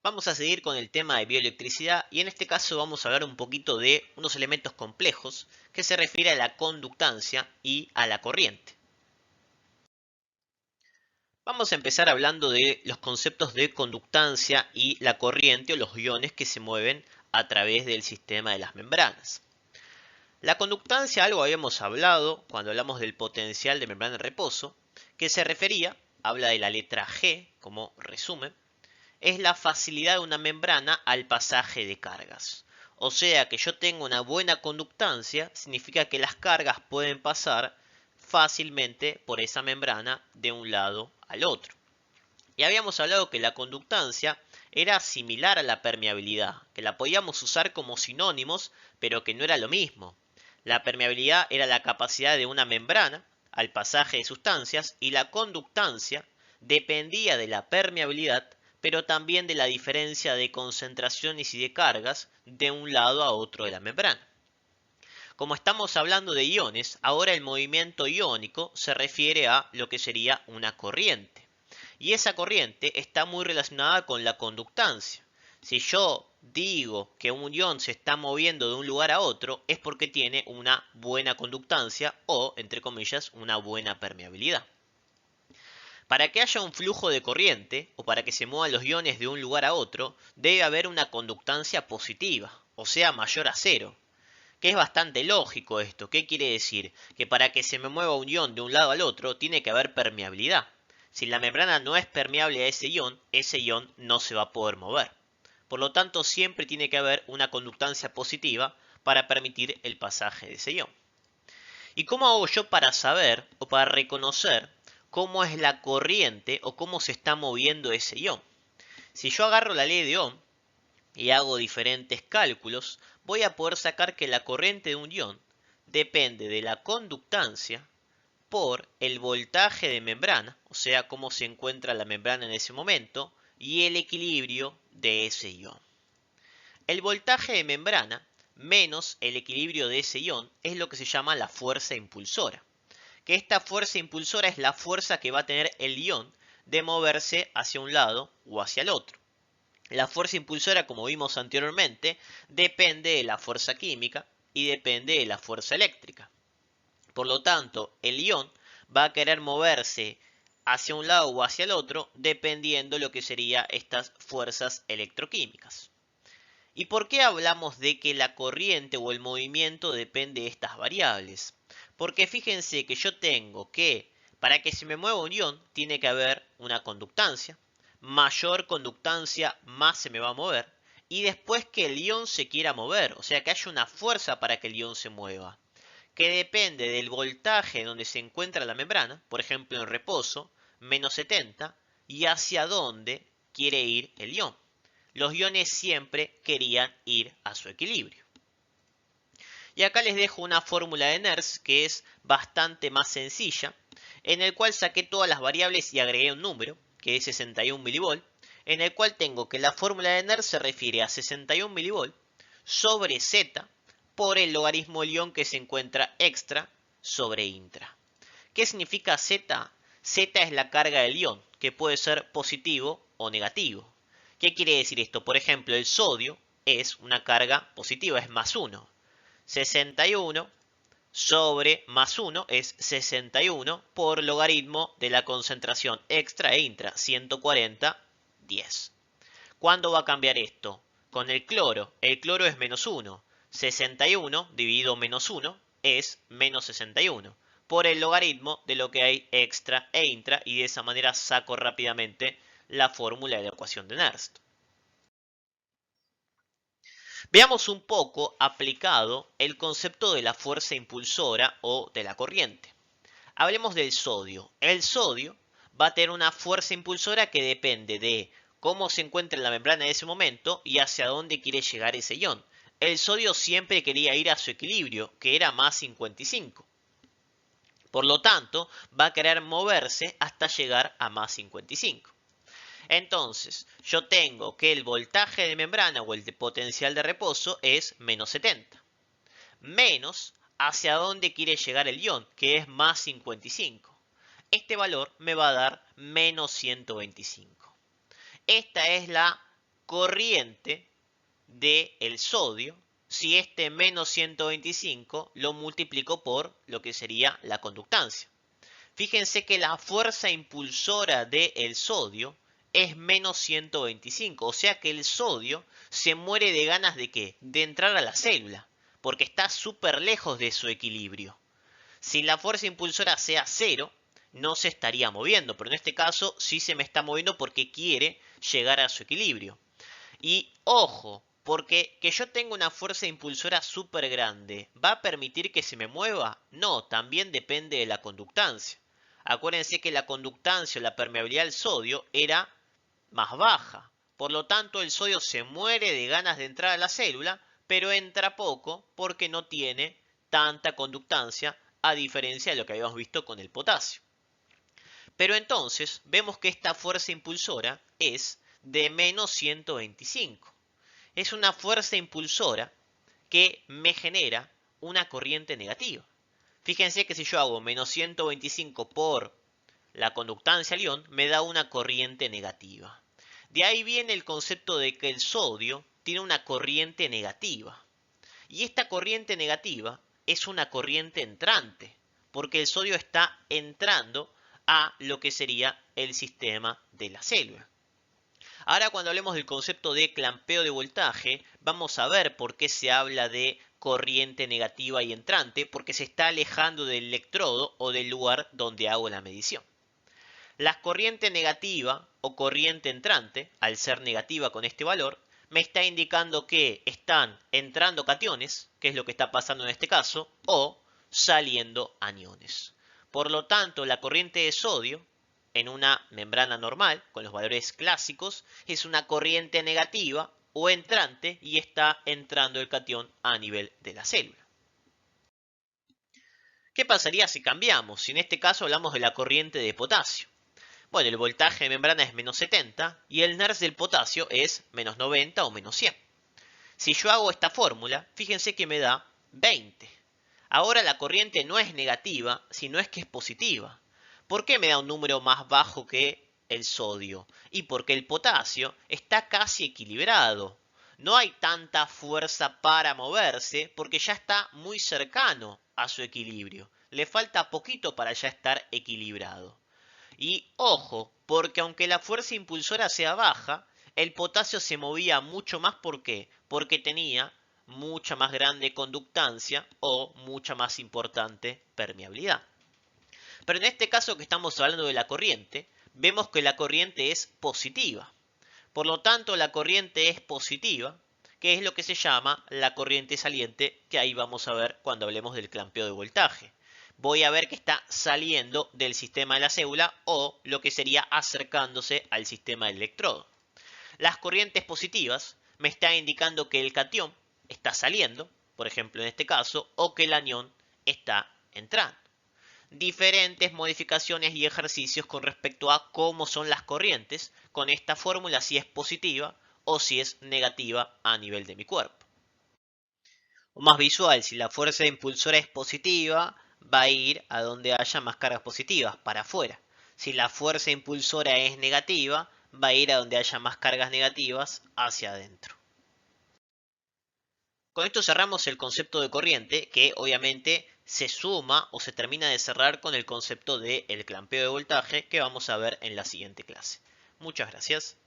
Vamos a seguir con el tema de bioelectricidad y en este caso vamos a hablar un poquito de unos elementos complejos que se refiere a la conductancia y a la corriente. Vamos a empezar hablando de los conceptos de conductancia y la corriente o los iones que se mueven a través del sistema de las membranas. La conductancia, algo habíamos hablado cuando hablamos del potencial de membrana de reposo, que se refería, habla de la letra G como resumen, es la facilidad de una membrana al pasaje de cargas. O sea que yo tengo una buena conductancia, significa que las cargas pueden pasar fácilmente por esa membrana de un lado al otro. Y habíamos hablado que la conductancia era similar a la permeabilidad, que la podíamos usar como sinónimos, pero que no era lo mismo. La permeabilidad era la capacidad de una membrana al pasaje de sustancias y la conductancia dependía de la permeabilidad, pero también de la diferencia de concentraciones y de cargas de un lado a otro de la membrana. Como estamos hablando de iones, ahora el movimiento iónico se refiere a lo que sería una corriente. Y esa corriente está muy relacionada con la conductancia. Si yo digo que un ion se está moviendo de un lugar a otro, es porque tiene una buena conductancia o, entre comillas, una buena permeabilidad. Para que haya un flujo de corriente, o para que se muevan los iones de un lugar a otro, debe haber una conductancia positiva, o sea, mayor a cero. Que es bastante lógico esto. ¿Qué quiere decir? Que para que se me mueva un ion de un lado al otro, tiene que haber permeabilidad. Si la membrana no es permeable a ese ion no se va a poder mover. Por lo tanto, siempre tiene que haber una conductancia positiva para permitir el pasaje de ese ion. ¿Y cómo hago yo para saber o para reconocer cómo es la corriente o cómo se está moviendo ese ion? Si yo agarro la ley de Ohm y hago diferentes cálculos, voy a poder sacar que la corriente de un ion depende de la conductancia por el voltaje de membrana, o sea, cómo se encuentra la membrana en ese momento, y el equilibrio de ese ion. El voltaje de membrana menos el equilibrio de ese ion es lo que se llama la fuerza impulsora. Que esta fuerza impulsora es la fuerza que va a tener el ion de moverse hacia un lado o hacia el otro. La fuerza impulsora, como vimos anteriormente, depende de la fuerza química y depende de la fuerza eléctrica. Por lo tanto, el ion va a querer moverse hacia un lado o hacia el otro dependiendo de lo que serían estas fuerzas electroquímicas. ¿Y por qué hablamos de que la corriente o el movimiento depende de estas variables? Porque fíjense que yo tengo que, para que se me mueva un ion, tiene que haber una conductancia. Mayor conductancia, más se me va a mover. Y después que el ion se quiera mover, o sea que haya una fuerza para que el ion se mueva, que depende del voltaje donde se encuentra la membrana, por ejemplo en reposo, menos 70, y hacia dónde quiere ir el ion. Los iones siempre querían ir a su equilibrio. Y acá les dejo una fórmula de Nernst que es bastante más sencilla, en el cual saqué todas las variables y agregué un número, que es 61 mV, en el cual tengo que la fórmula de Nernst se refiere a 61 mV sobre Z por el logaritmo del ion que se encuentra extra sobre intra. ¿Qué significa Z? Z es la carga del ion, que puede ser positivo o negativo. ¿Qué quiere decir esto? Por ejemplo, el sodio es una carga positiva, es más 1. 61 sobre más 1 es 61 por logaritmo de la concentración extra e intra, 140, 10. ¿Cuándo va a cambiar esto? Con el cloro es menos 1. 61 dividido menos 1 es menos 61 por el logaritmo de lo que hay extra e intra, y de esa manera saco rápidamente la fórmula de la ecuación de Nernst. Veamos un poco aplicado el concepto de la fuerza impulsora o de la corriente. Hablemos del sodio. El sodio va a tener una fuerza impulsora que depende de cómo se encuentra en la membrana en ese momento y hacia dónde quiere llegar ese ion. El sodio siempre quería ir a su equilibrio, que era más 55. Por lo tanto, va a querer moverse hasta llegar a más 55. Entonces, yo tengo que el voltaje de membrana o el potencial de reposo es menos 70. Menos hacia dónde quiere llegar el ion, que es más 55. Este valor me va a dar menos 125. Esta es la corriente del sodio. Si este menos 125 lo multiplico por lo que sería la conductancia. Fíjense que la fuerza impulsora del sodio es menos 125. O sea que el sodio se muere de ganas de ¿qué? De entrar a la célula. Porque está súper lejos de su equilibrio. Si la fuerza impulsora sea cero, no se estaría moviendo. Pero en este caso sí se me está moviendo porque quiere llegar a su equilibrio. Y ojo, porque que yo tenga una fuerza impulsora súper grande, ¿va a permitir que se me mueva? No, también depende de la conductancia. Acuérdense que la conductancia o la permeabilidad del sodio era más baja. Por lo tanto, el sodio se muere de ganas de entrar a la célula, pero entra poco porque no tiene tanta conductancia, a diferencia de lo que habíamos visto con el potasio. Pero entonces vemos que esta fuerza impulsora es de menos 125. Es una fuerza impulsora que me genera una corriente negativa. Fíjense que si yo hago menos 125 por la conductancia al ion, me da una corriente negativa. De ahí viene el concepto de que el sodio tiene una corriente negativa. Y esta corriente negativa es una corriente entrante, porque el sodio está entrando a lo que sería el sistema de la célula. Ahora cuando hablemos del concepto de clampeo de voltaje, vamos a ver por qué se habla de corriente negativa y entrante, porque se está alejando del electrodo o del lugar donde hago la medición. La corriente negativa o corriente entrante, al ser negativa con este valor, me está indicando que están entrando cationes, que es lo que está pasando en este caso, o saliendo aniones. Por lo tanto, la corriente de sodio en una membrana normal, con los valores clásicos, es una corriente negativa o entrante y está entrando el catión a nivel de la célula. ¿Qué pasaría si cambiamos? Si en este caso hablamos de la corriente de potasio. Bueno, el voltaje de membrana es menos 70 y el NERS del potasio es menos 90 o menos 100. Si yo hago esta fórmula, fíjense que me da 20. Ahora la corriente no es negativa, sino es que es positiva. ¿Por qué me da un número más bajo que el sodio? Y porque el potasio está casi equilibrado. No hay tanta fuerza para moverse porque ya está muy cercano a su equilibrio. Le falta poquito para ya estar equilibrado. Y ojo, porque aunque la fuerza impulsora sea baja, el potasio se movía mucho más. ¿Por qué? Porque tenía mucha más grande conductancia o mucha más importante permeabilidad. Pero en este caso que estamos hablando de la corriente, vemos que la corriente es positiva. Por lo tanto, la corriente es positiva, que es lo que se llama la corriente saliente, que ahí vamos a ver cuando hablemos del clampeo de voltaje. Voy a ver que está saliendo del sistema de la célula o lo que sería acercándose al sistema del electrodo. Las corrientes positivas me están indicando que el catión está saliendo, por ejemplo en este caso, o que el anión está entrando. Diferentes modificaciones y ejercicios con respecto a cómo son las corrientes con esta fórmula, si es positiva o si es negativa a nivel de mi cuerpo. O más visual, si la fuerza impulsora es positiva, va a ir a donde haya más cargas positivas, para afuera. Si la fuerza impulsora es negativa, va a ir a donde haya más cargas negativas, hacia adentro. Con esto cerramos el concepto de corriente, que obviamente se suma o se termina de cerrar con el concepto del clampeo de voltaje que vamos a ver en la siguiente clase. Muchas gracias.